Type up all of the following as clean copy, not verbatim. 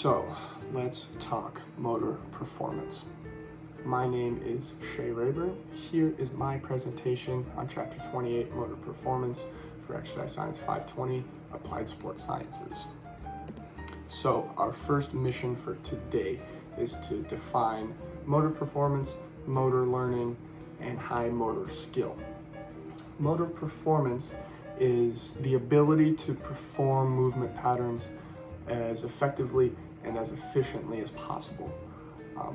So let's talk motor performance. My name is Shay Rayburn. Here is my presentation on Chapter 28, Motor Performance for Exercise Science 520, Applied Sports Sciences. So our first mission for today is to define motor performance, motor learning, and high motor skill. Motor performance is the ability to perform movement patterns as effectively and as efficiently as possible.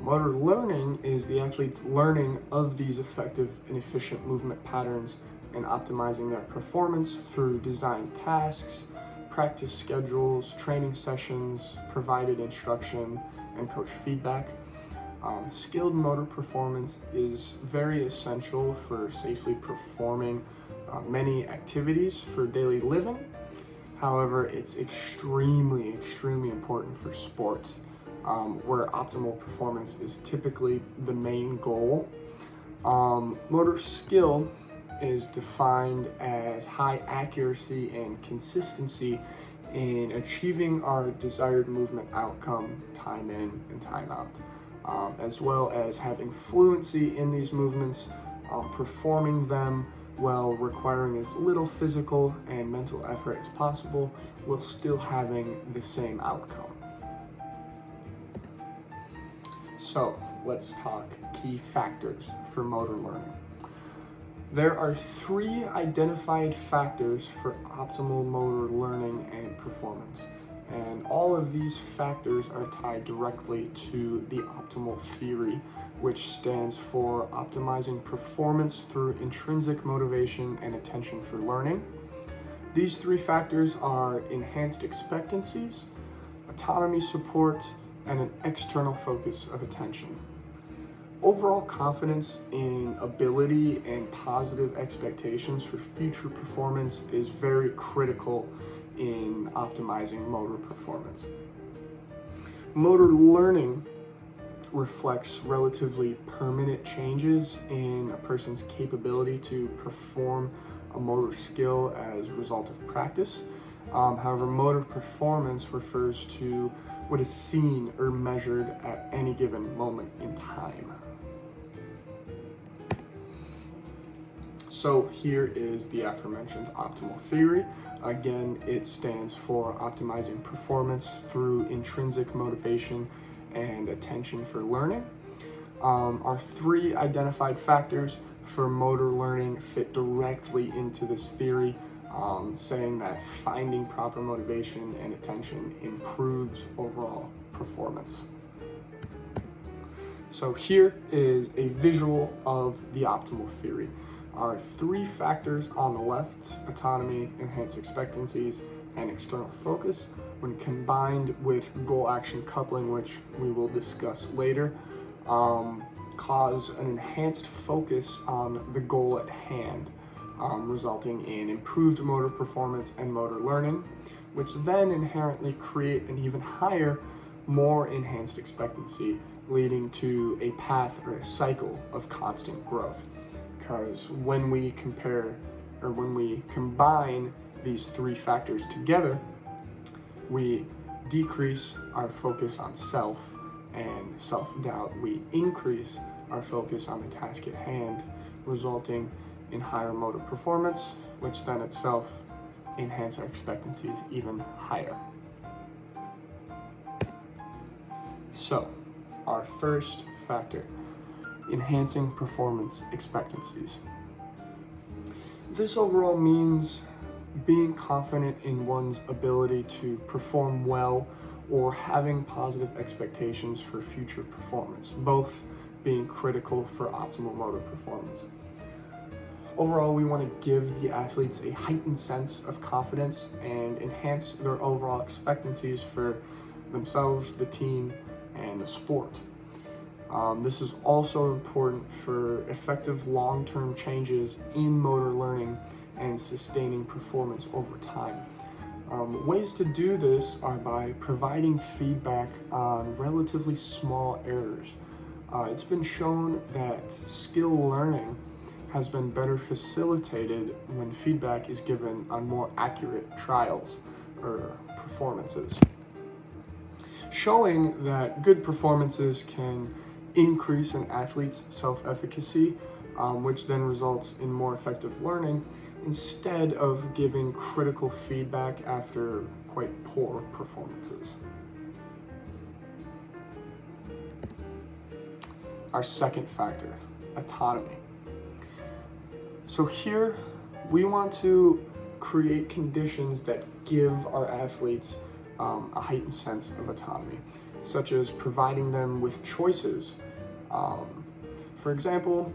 Motor learning is the athlete's learning of these effective and efficient movement patterns and optimizing their performance through designed tasks, practice schedules, training sessions, provided instruction, and coach feedback. Skilled motor performance is very essential for safely performing many activities for daily living. However, it's extremely important for sports, where optimal performance is typically the main goal. Motor skill is defined as high accuracy and consistency in achieving our desired movement outcome time in and time out, as well as having fluency in these movements, performing them while requiring as little physical and mental effort as possible, while still having the same outcome. So let's talk key factors for motor learning. There are 3 identified factors for optimal motor learning and performance, and all of these factors are tied directly to the optimal theory, which stands for optimizing performance through intrinsic motivation and attention for learning. These 3 factors are enhanced expectancies, autonomy support, and an external focus of attention. Overall confidence in ability and positive expectations for future performance is very critical in optimizing motor performance. Motor learning reflects relatively permanent changes in a person's capability to perform a motor skill as a result of practice. However, motor performance refers to what is seen or measured at any given moment in time. So here is the aforementioned optimal theory. Again, it stands for optimizing performance through intrinsic motivation and attention for learning. Our 3 identified factors for motor learning fit directly into this theory, saying that finding proper motivation and attention improves overall performance. So here is a visual of the optimal theory. Our 3 factors on the left, autonomy, enhanced expectancies, and external focus, when combined with goal-action coupling, which we will discuss later, cause an enhanced focus on the goal at hand, resulting in improved motor performance and motor learning, which then inherently create an even higher, more enhanced expectancy, leading to a path or a cycle of constant growth. Because when we combine these 3 factors together, we decrease our focus on self and self-doubt. We increase our focus on the task at hand, resulting in higher motor performance, which then itself enhance our expectancies even higher. So, our first factor, enhancing performance expectancies. This overall means being confident in one's ability to perform well or having positive expectations for future performance, both being critical for optimal motor performance. Overall, we want to give the athletes a heightened sense of confidence and enhance their overall expectancies for themselves, the team, and the sport. This is also important for effective long-term changes in motor learning and sustaining performance over time. Ways to do this are by providing feedback on relatively small errors. It's been shown that skill learning has been better facilitated when feedback is given on more accurate trials or performances. showing that good performances can increase an athlete's self-efficacy, which then results in more effective learning instead of giving critical feedback after quite poor performances. Our second factor, autonomy. So here we want to create conditions that give our athletes a heightened sense of autonomy, such as providing them with choices. For example,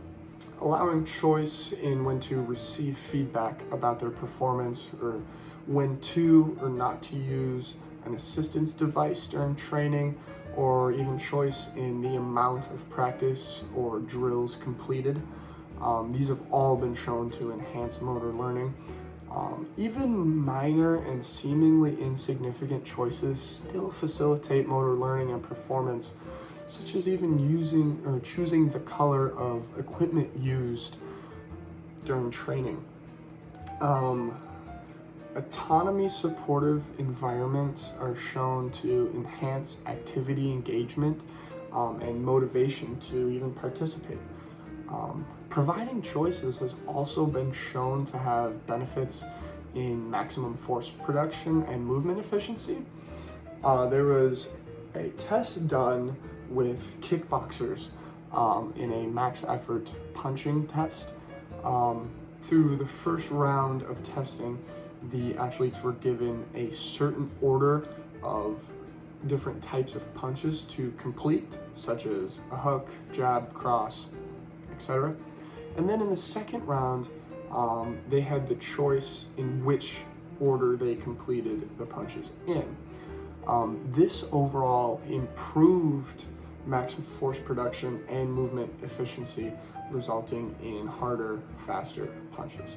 allowing choice in when to receive feedback about their performance, or when to or not to use an assistance device during training, or even choice in the amount of practice or drills completed. These have all been shown to enhance motor learning. Even minor and seemingly insignificant choices still facilitate motor learning and performance, such as even using or choosing the color of equipment used during training. Autonomy supportive environments are shown to enhance activity engagement and motivation to even participate. Providing choices has also been shown to have benefits in maximum force production and movement efficiency. There was a test done with kickboxers in a max effort punching test. Through the first round of testing, the athletes were given a certain order of different types of punches to complete, such as a hook, jab, cross, etc. And then in the second round, they had the choice in which order they completed the punches in. This overall improved maximum force production and movement efficiency, resulting in harder, faster punches.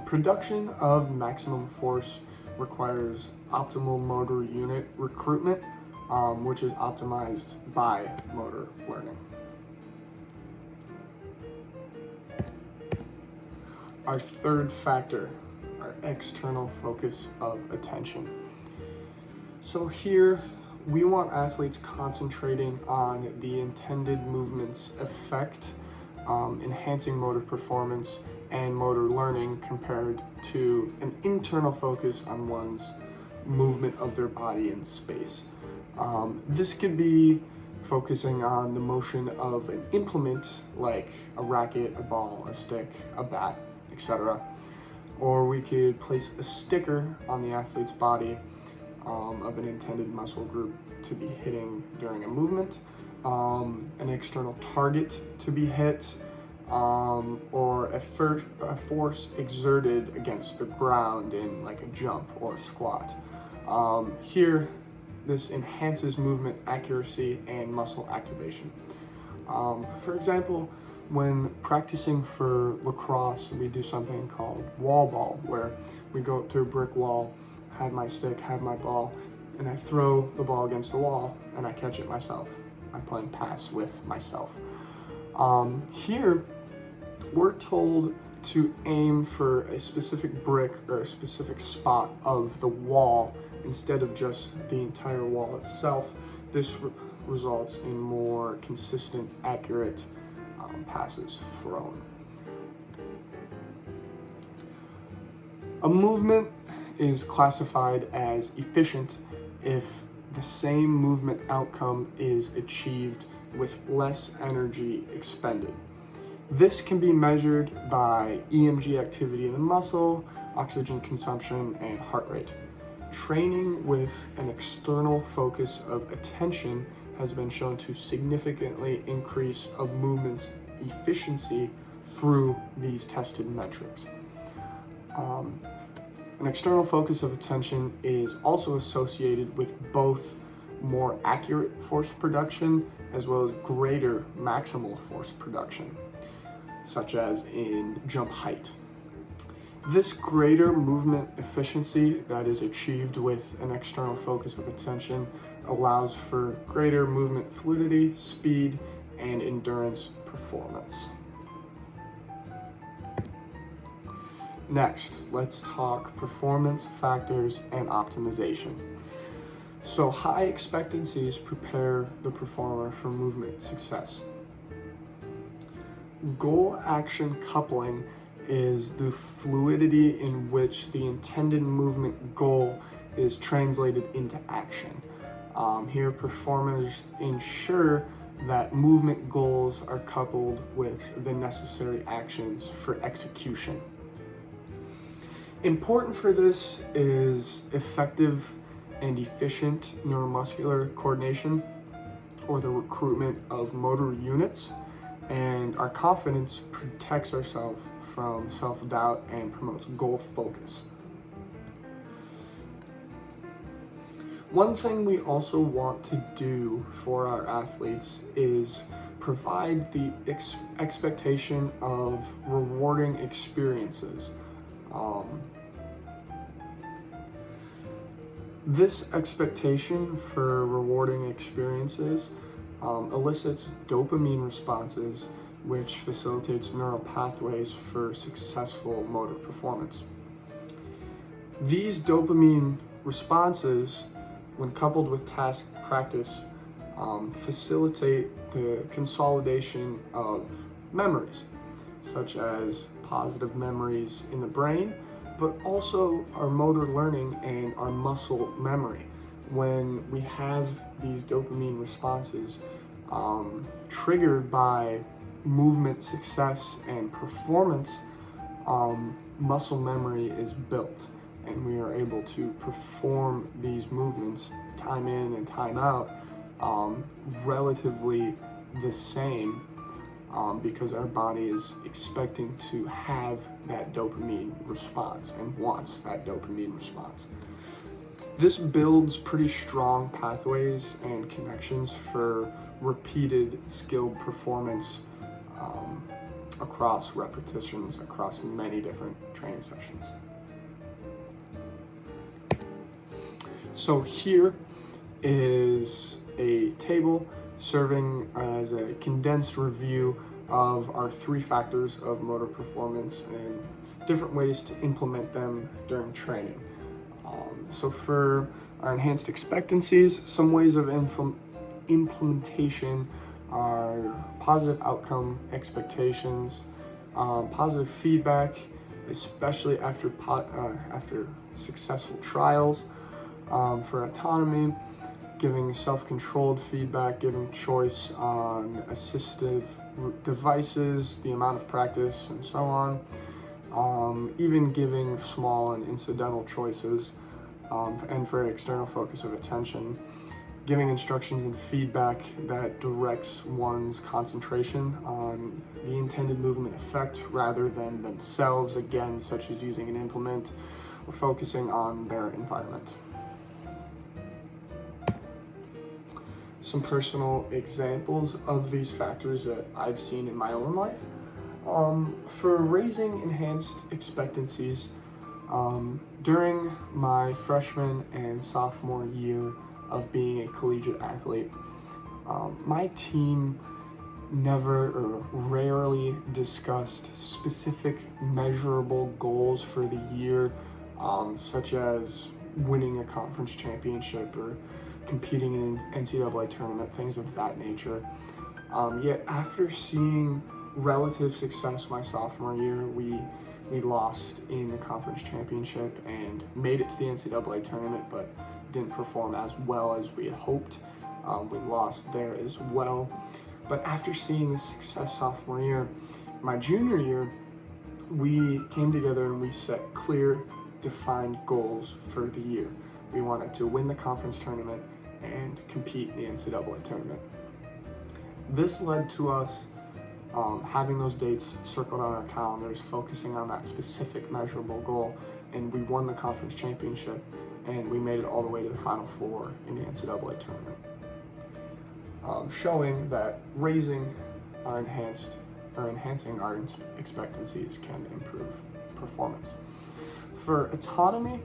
Production of maximum force requires optimal motor unit recruitment, which is optimized by motor learning. Our third factor, our external focus of attention. So here, we want athletes concentrating on the intended movement's effect, enhancing motor performance and motor learning, compared to an internal focus on one's movement of their body in space. This could be focusing on the motion of an implement like a racket, a ball, a stick, a bat, etc. Or we could place a sticker on the athlete's body of an intended muscle group to be hitting during a movement, an external target to be hit, or a force exerted against the ground in like a jump or squat. Here, this enhances movement accuracy and muscle activation. For example, when practicing for lacrosse, we do something called wall ball, where we go up to a brick wall, have my stick, have my ball, and I throw the ball against the wall and I catch it myself. I'm playing pass with myself. Here, we're told to aim for a specific brick or a specific spot of the wall instead of just the entire wall itself. This results in more consistent, accurate passes thrown. A movement is classified as efficient if the same movement outcome is achieved with less energy expended. This can be measured by EMG activity in the muscle, oxygen consumption, and heart rate. Training with an external focus of attention has been shown to significantly increase a movement's efficiency through these tested metrics. An external focus of attention is also associated with both more accurate force production as well as greater maximal force production, such as in jump height. This greater movement efficiency that is achieved with an external focus of attention allows for greater movement fluidity, speed, and endurance performance. Next, let's talk performance factors and optimization. So high expectancies prepare the performer for movement success. Goal-action coupling is the fluidity in which the intended movement goal is translated into action. Here, performers ensure that movement goals are coupled with the necessary actions for execution. Important for this is effective and efficient neuromuscular coordination, or the recruitment of motor units, and our confidence protects ourselves from self-doubt and promotes goal focus. One thing we also want to do for our athletes is provide the expectation of rewarding experiences. This expectation for rewarding experiences elicits dopamine responses, which facilitates neural pathways for successful motor performance. These dopamine responses, when coupled with task practice, facilitate the consolidation of memories, such as positive memories in the brain, but also our motor learning and our muscle memory. When we have these dopamine responses triggered by movement success and performance, muscle memory is built, and we are able to perform these movements time in and time out relatively the same, because our body is expecting to have that dopamine response and wants that dopamine response. This builds pretty strong pathways and connections for repeated skilled performance across repetitions, across many different training sessions. So here is a table serving as a condensed review of our 3 factors of motor performance and different ways to implement them during training. So for our enhanced expectancies, some ways of implementation are positive outcome expectations, positive feedback, especially after successful trials. For autonomy, giving self-controlled feedback, giving choice on assistive devices, the amount of practice, and so on. Even giving small and incidental choices, and for external focus of attention, giving instructions and feedback that directs one's concentration on the intended movement effect rather than themselves, again, such as using an implement or focusing on their environment. Some personal examples of these factors that I've seen in my own life. For raising enhanced expectancies, during my freshman and sophomore year of being a collegiate athlete, my team never or rarely discussed specific measurable goals for the year, such as winning a conference championship or competing in an NCAA tournament, things of that nature. Yet after seeing relative success my sophomore year, we lost in the conference championship and made it to the NCAA tournament, but didn't perform as well as we had hoped. We lost there as well. But after seeing the success sophomore year, my junior year, we came together and we set clear, defined goals for the year. We wanted to win the conference tournament and compete in the NCAA tournament. This led to us having those dates circled on our calendars, focusing on that specific measurable goal, and we won the conference championship, and we made it all the way to the Final Four in the NCAA tournament, showing that raising our enhancing our expectancies can improve performance. For autonomy,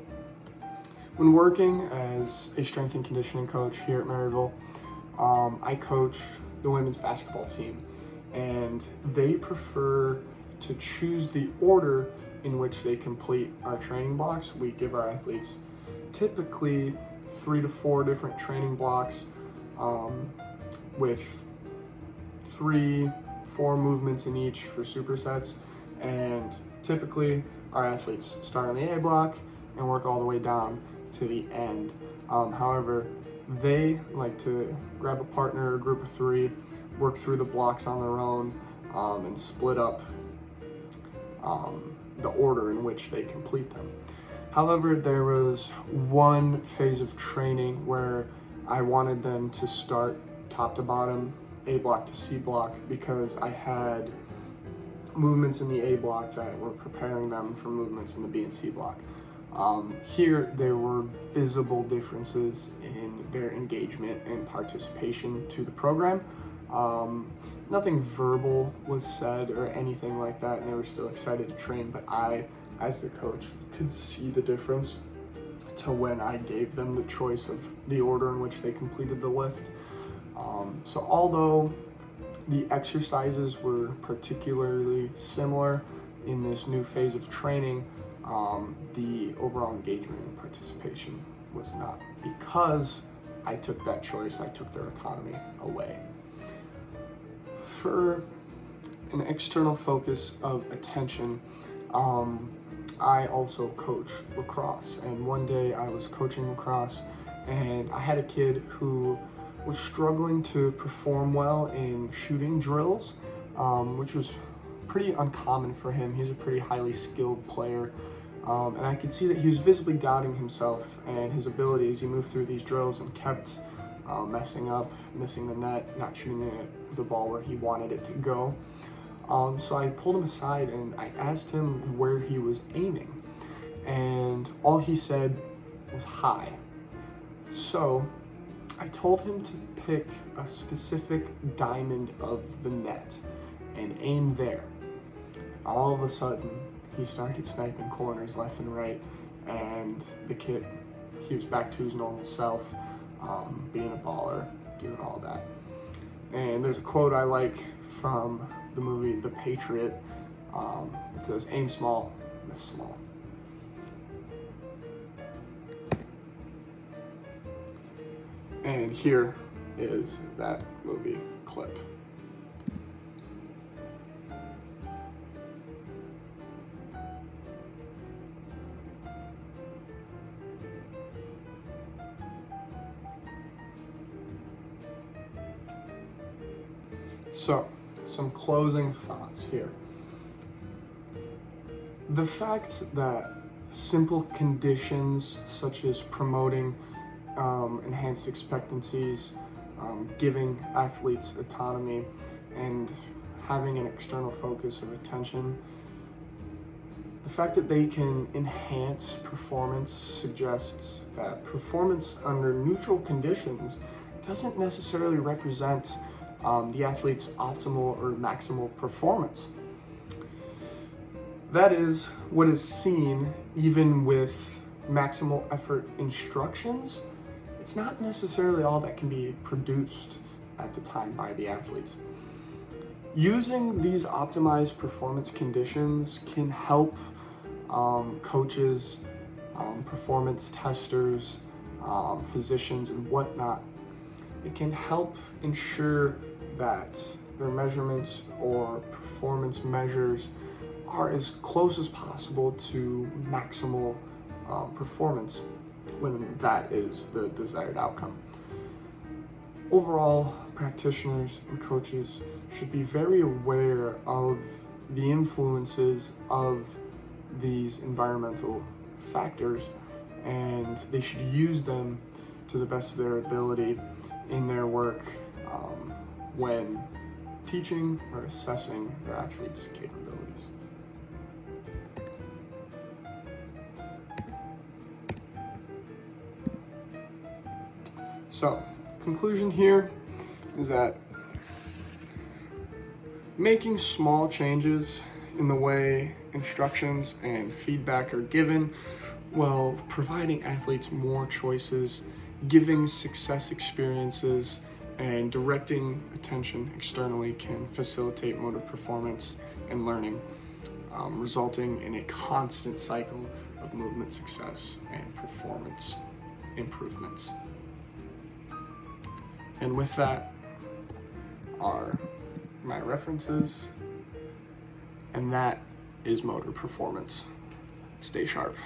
when working as a strength and conditioning coach here at Maryville, I coach the women's basketball team, and they prefer to choose the order in which they complete our training blocks. We give our athletes typically 3 to 4 different training blocks with 3-4 movements in each for supersets. And typically our athletes start on the A block and work all the way down to the end. However, they like to grab a partner, a group of 3, work through the blocks on their own, and split up the order in which they complete them. However, there was one phase of training where I wanted them to start top to bottom, A block to C block, because I had movements in the A block that were preparing them for movements in the B and C block. Here, there were visible differences in their engagement and participation to the program. Nothing verbal was said or anything like that, and they were still excited to train, but I, as the coach, could see the difference to when I gave them the choice of the order in which they completed the lift. So although the exercises were particularly similar in this new phase of training, the overall engagement and participation was not, because I took that choice, I took their autonomy away. For an external focus of attention, I also coach lacrosse, and one day I was coaching lacrosse and I had a kid who was struggling to perform well in shooting drills, which was pretty uncommon for him. He's a pretty highly skilled player, and I could see that he was visibly doubting himself and his ability as he moved through these drills and kept messing up, missing the net, not shooting the ball where he wanted it to go. So I pulled him aside and I asked him where he was aiming, and all he said was high. So I told him to pick a specific diamond of the net and aim there. All of a sudden, he started sniping corners left and right, and the kid, he was back to his normal self, being a baller, doing all that. And there's a quote I like from the movie The Patriot. It says, "Aim small, miss small." And here is that movie clip. So, some closing thoughts here. The fact that simple conditions such as promoting enhanced expectancies, giving athletes autonomy, and having an external focus of attention, the fact that they can enhance performance suggests that performance under neutral conditions doesn't necessarily represent the athlete's optimal or maximal performance. That is what is seen even with maximal effort instructions. It's not necessarily all that can be produced at the time by the athletes. Using these optimized performance conditions can help coaches, performance testers, physicians, and whatnot. It can help ensure that their measurements or performance measures are as close as possible to maximal performance when that is the desired outcome. Overall, practitioners and coaches should be very aware of the influences of these environmental factors, and they should use them to the best of their ability in their work when teaching or assessing their athletes' capabilities. So, conclusion here is that making small changes in the way instructions and feedback are given, while providing athletes more choices, giving success experiences, and directing attention externally can facilitate motor performance and learning, resulting in a constant cycle of movement success and performance. improvements. And with that are my references, and that is motor performance. Stay sharp.